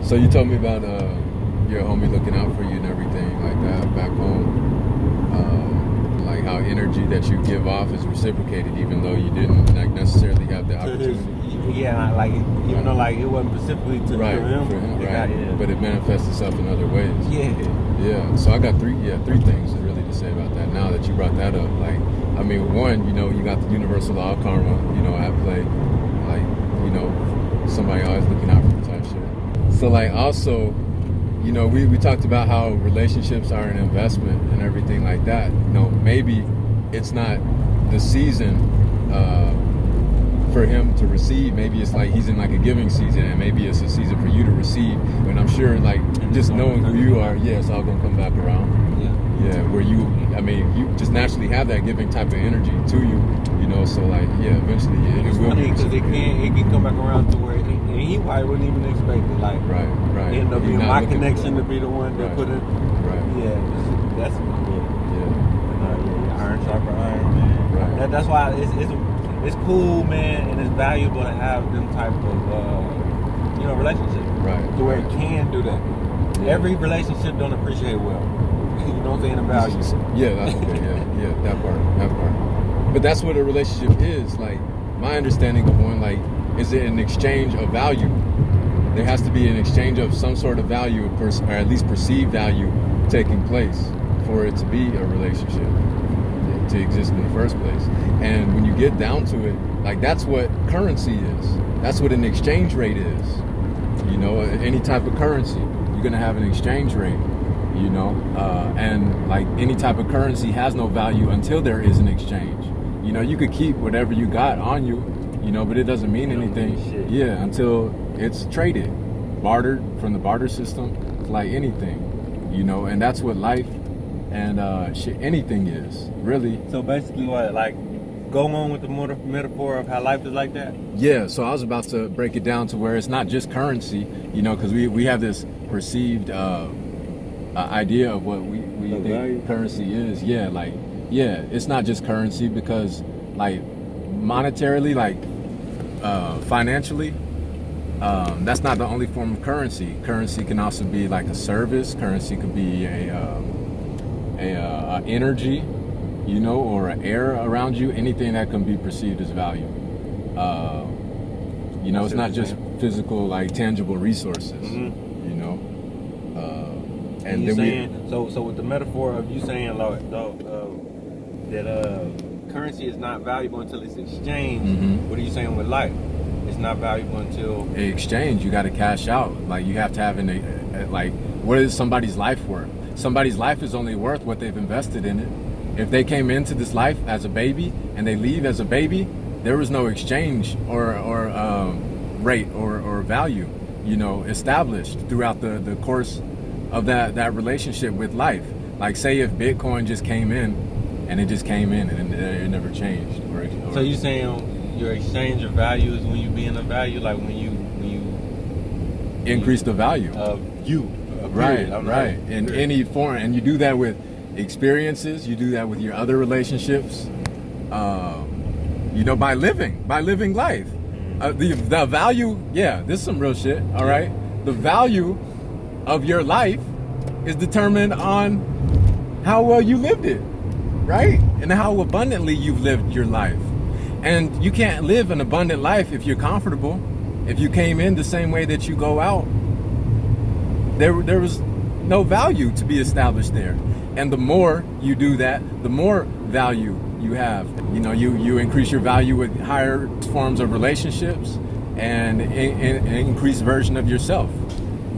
So you told me about your homie looking out for you and everything like that back home. Like how energy that you give off is reciprocated, even though you didn't like necessarily have the opportunity. Yeah, like even though like it wasn't specifically to Right, him, for him, it right. got, yeah. But it manifests itself in other ways. Yeah. So I got three things really to say about that. Now that you brought that up, like, I mean, one, you got the universal law of karma, at play. Like, somebody always looking out for you type shit. So like also, we talked about how relationships are an investment and everything like that. Maybe it's not the season for him to receive. Maybe it's like he's in like a giving season, and maybe it's a season for you to receive. And I'm sure like just knowing who you are, it's all gonna come back around. Yeah, where you just naturally have that giving type of energy to you, so like, eventually it it's will funny be because it can come back around to where he probably wouldn't even expect it. Like, right. It ended up being my connection to be the one that Right. put it. Right. Yeah, that's Yeah. iron sharper iron, man. Right. That's why it's cool, man, and it's valuable to have them type of relationships. Right. To where it can do that. Yeah. Every relationship don't appreciate well. You know what I'm saying? The value. Yeah, that's okay. Yeah, that part. But that's what a relationship is. Like, my understanding of one, like, is it an exchange of value? There has to be an exchange of some sort of value, or at least perceived value, taking place for it to be a relationship, to exist in the first place. And when you get down to it, like, that's what currency is. That's what an exchange rate is. Any type of currency, you're gonna have an exchange rate. And like any type of currency has no value until there is an exchange. You could keep whatever you got on you, but it doesn't mean anything. Until it's traded, bartered from the barter system, like anything, and that's what life and anything is really. So basically, what, like, go on with the metaphor of how life is like that? Yeah. So I was about to break it down to where it's not just currency, because we have this perceived idea of what we think value. Currency is. It's not just currency, because like monetarily, like financially, that's not the only form of currency. Currency can also be like a service. Currency could be a energy, or an air around you. Anything that can be perceived as value. It's not just physical, like tangible resources. Mm-hmm. And you then saying so with the metaphor of you saying that currency is not valuable until it's exchanged. Mm-hmm. What are you saying with life? It's not valuable until exchange. You got to cash out. Like, you have to have like, what is somebody's life worth? Somebody's life is only worth what they've invested in it. If they came into this life as a baby and they leave as a baby, there was no exchange or rate or value, established throughout the course of that relationship with life. Like, say if Bitcoin just came in and it it never changed. So you saying your exchange of value is when you be in a value, like when you increase the value of you. Right. In any form, and you do that with experiences. You do that with your other relationships. By living life. The value. Yeah, this is some real shit. All right. The value of your life is determined on how well you lived it, right? And how abundantly you've lived your life. And you can't live an abundant life if you're comfortable. If you came in the same way that you go out, there was no value to be established there. And the more you do that, the more value you have. You increase your value with higher forms of relationships and an increased version of yourself.